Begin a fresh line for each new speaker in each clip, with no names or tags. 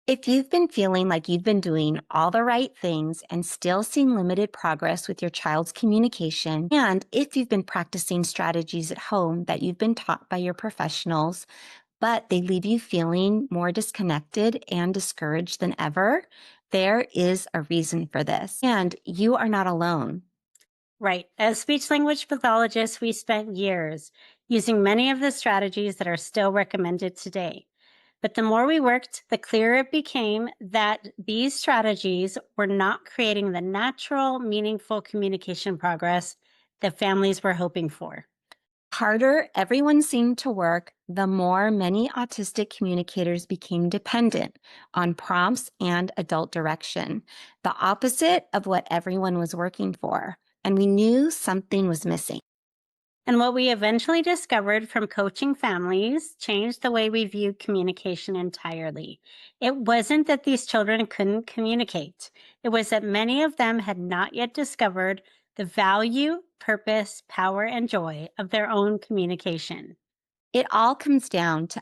If you've been feeling like you've been doing all the right things and still seeing limited progress with your child's communication, and if you've been practicing strategies at home that you've been taught by your professionals, but they leave you feeling more disconnected and discouraged than ever, there is a reason for this. And you are not alone.
Right. As speech language pathologists, we spent years using many of the strategies that are still recommended today. But the more we worked, the clearer it became that these strategies were not creating the natural, meaningful communication progress that families were hoping for.
Harder everyone seemed to work, the more many autistic communicators became dependent on prompts and adult direction, the opposite of what everyone was working for. And we knew something was missing.
And what we eventually discovered from coaching families changed the way we viewed communication entirely. It wasn't that these children couldn't communicate, it was that many of them had not yet discovered the value, purpose, power, and joy of their own communication.
It all comes down to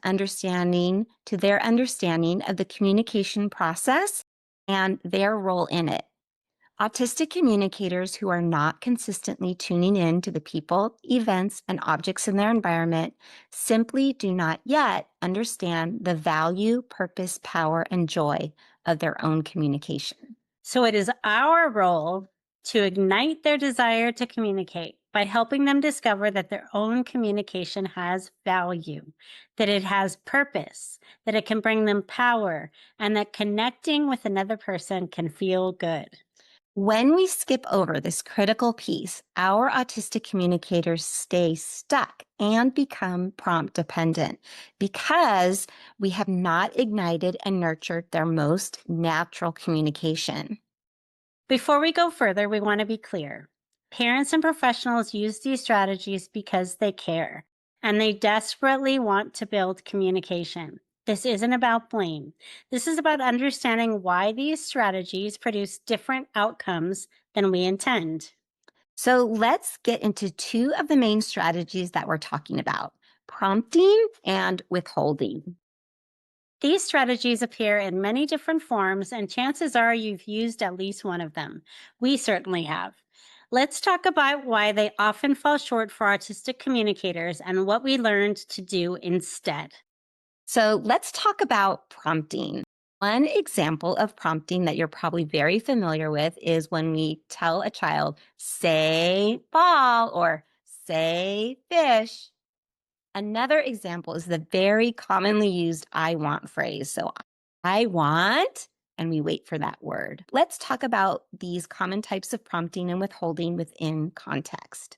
their understanding of the communication process and their role in it. Autistic communicators who are not consistently tuning in to the people, events, and objects in their environment simply do not yet understand the value, purpose, power, and joy of their own communication.
So it is our role to ignite their desire to communicate by helping them discover that their own communication has value, that it has purpose, that it can bring them power, and that connecting with another person can feel good.
When we skip over this critical piece, our autistic communicators stay stuck and become prompt dependent because we have not ignited and nurtured their most natural communication.
Before we go further, we want to be clear. Parents and professionals use these strategies because they care and they desperately want to build communication. This isn't about blame. This is about understanding why these strategies produce different outcomes than we intend.
So let's get into two of the main strategies that we're talking about, prompting and withholding.
These strategies appear in many different forms, and chances are you've used at least one of them. We certainly have. Let's talk about why they often fall short for autistic communicators and what we learned to do instead.
So let's talk about prompting. One example of prompting that you're probably very familiar with is when we tell a child, say ball or say fish. Another example is the very commonly used I want phrase. So I want, and we wait for that word. Let's talk about these common types of prompting and withholding within context.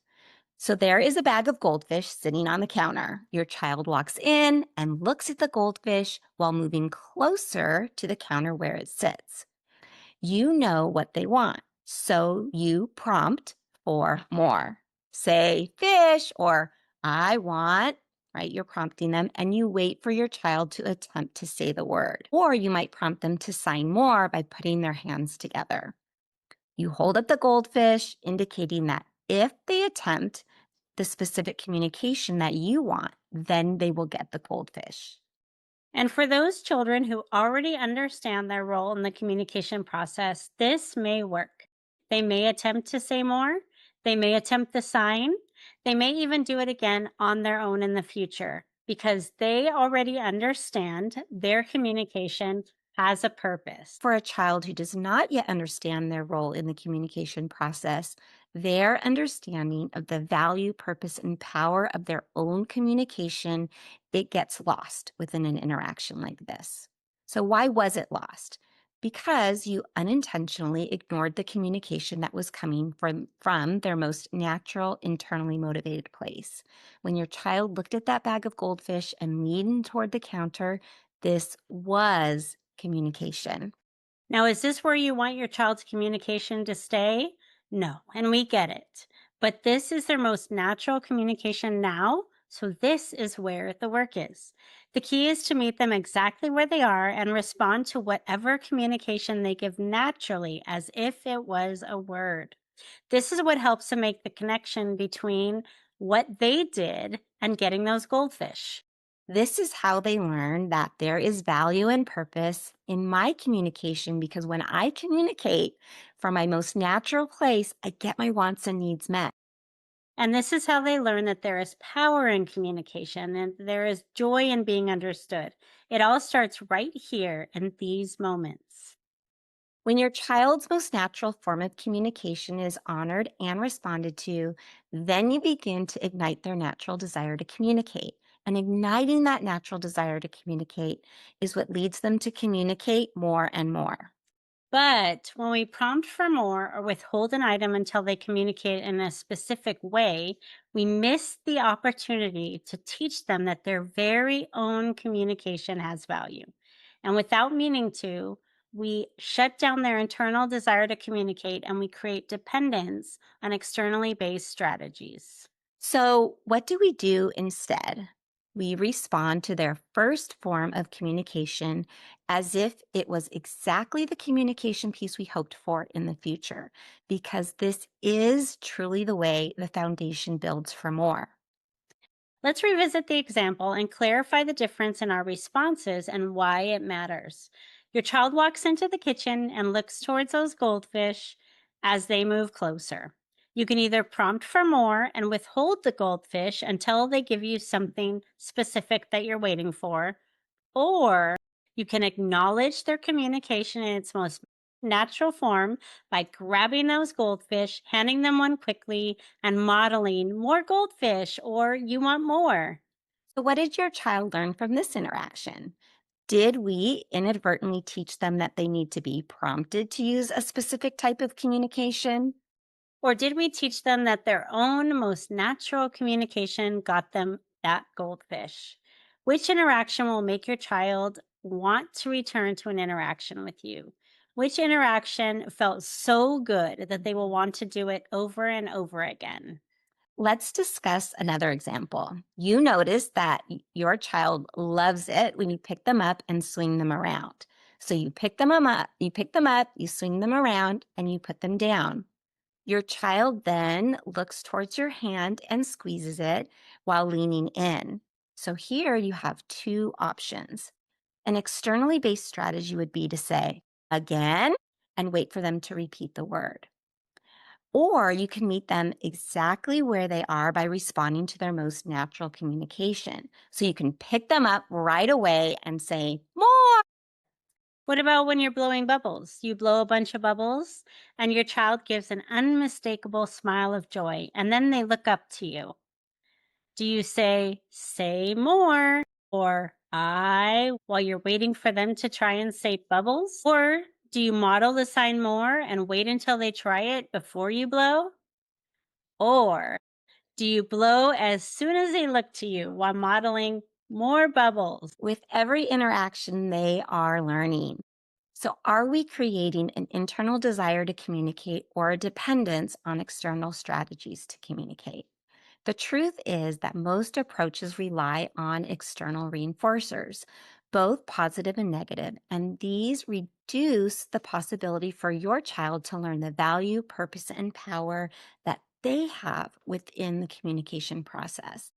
So there is a bag of goldfish sitting on the counter. Your child walks in and looks at the goldfish while moving closer to the counter where it sits. You know what they want, so you prompt for more. Say fish or I want, right? You're prompting them and you wait for your child to attempt to say the word. Or you might prompt them to sign more by putting their hands together. You hold up the goldfish, indicating that if they attempt the specific communication that you want, then they will get the goldfish.
And for those children who already understand their role in the communication process, this may work. They may attempt to say more, they may attempt the sign, they may even do it again on their own in the future because they already understand their communication has a purpose.
For a child who does not yet understand their role in the communication process, their understanding of the value, purpose, and power of their own communication, it gets lost within an interaction like this. So why was it lost? Because you unintentionally ignored the communication that was coming from their most natural, internally motivated place. When your child looked at that bag of goldfish and leaned toward the counter, this was communication.
Now, is this where you want your child's communication to stay? No, and we get it. But this is their most natural communication now, so this is where the work is. The key is to meet them exactly where they are and respond to whatever communication they give naturally as if it was a word. This is what helps to make the connection between what they did and getting those goldfish.
This is how they learn that there is value and purpose in my communication because when I communicate from my most natural place, I get my wants and needs met.
And this is how they learn that there is power in communication and there is joy in being understood. It all starts right here in these moments.
When your child's most natural form of communication is honored and responded to, then you begin to ignite their natural desire to communicate. And igniting that natural desire to communicate is what leads them to communicate more and more.
But when we prompt for more or withhold an item until they communicate in a specific way, we miss the opportunity to teach them that their very own communication has value. And without meaning to, we shut down their internal desire to communicate and we create dependence on externally based strategies.
So, what do we do instead? We respond to their first form of communication as if it was exactly the communication piece we hoped for in the future, because this is truly the way the foundation builds for more.
Let's revisit the example and clarify the difference in our responses and why it matters. Your child walks into the kitchen and looks towards those goldfish as they move closer. You can either prompt for more and withhold the goldfish until they give you something specific that you're waiting for, or you can acknowledge their communication in its most natural form by grabbing those goldfish, handing them one quickly, and modeling more goldfish or you want more.
So, what did your child learn from this interaction? Did we inadvertently teach them that they need to be prompted to use a specific type of communication?
Or did we teach them that their own most natural communication got them that goldfish? Which interaction will make your child want to return to an interaction with you? Which interaction felt so good that they will want to do it over and over again?
Let's discuss another example. You notice that your child loves it when you pick them up and swing them around. So you pick them up, you swing them around, and you put them down. Your child then looks towards your hand and squeezes it while leaning in. So here you have two options. An externally based strategy would be to say, again, and wait for them to repeat the word. Or you can meet them exactly where they are by responding to their most natural communication. So you can pick them up right away and say, more.
What about when you're blowing bubbles? You blow a bunch of bubbles and your child gives an unmistakable smile of joy, and then they look up to you. Do you say more, or I, while you're waiting for them to try and say bubbles? Or do you model the sign more and wait until they try it before you blow? Or do you blow as soon as they look to you while modeling more bubbles?
With every interaction, they are learning. So, are we creating an internal desire to communicate or a dependence on external strategies to communicate? The truth is that most approaches rely on external reinforcers, both positive and negative, and these reduce the possibility for your child to learn the value, purpose, and power that they have within the communication process.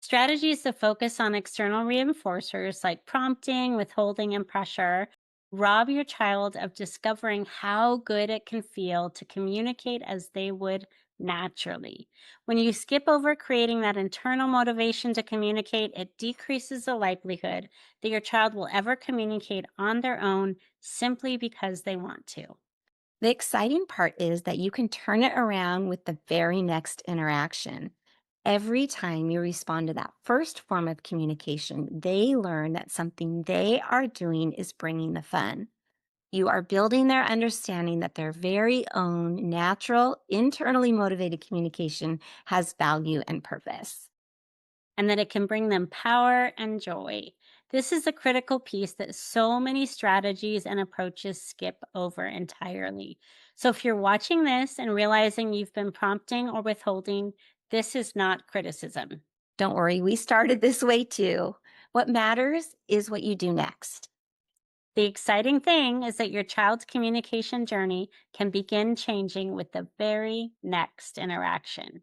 Strategies that focus on external reinforcers like prompting, withholding, and pressure rob your child of discovering how good it can feel to communicate as they would naturally. When you skip over creating that internal motivation to communicate, it decreases the likelihood that your child will ever communicate on their own simply because they want to.
The exciting part is that you can turn it around with the very next interaction. Every time you respond to that first form of communication, they learn that something they are doing is bringing the fun. You are building their understanding that their very own natural, internally motivated communication has value and purpose.
And that it can bring them power and joy. This is a critical piece that so many strategies and approaches skip over entirely. So, if you're watching this and realizing you've been prompting or withholding, this is not criticism.
Don't worry, we started this way too. What matters is what you do next.
The exciting thing is that your child's communication journey can begin changing with the very next interaction.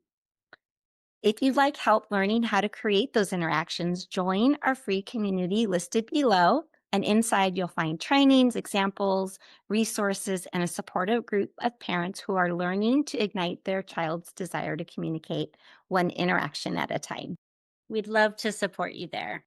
If you'd like help learning how to create those interactions, join our free community listed below. And inside, you'll find trainings, examples, resources, and a supportive group of parents who are learning to ignite their child's desire to communicate one interaction at a time.
We'd love to support you there.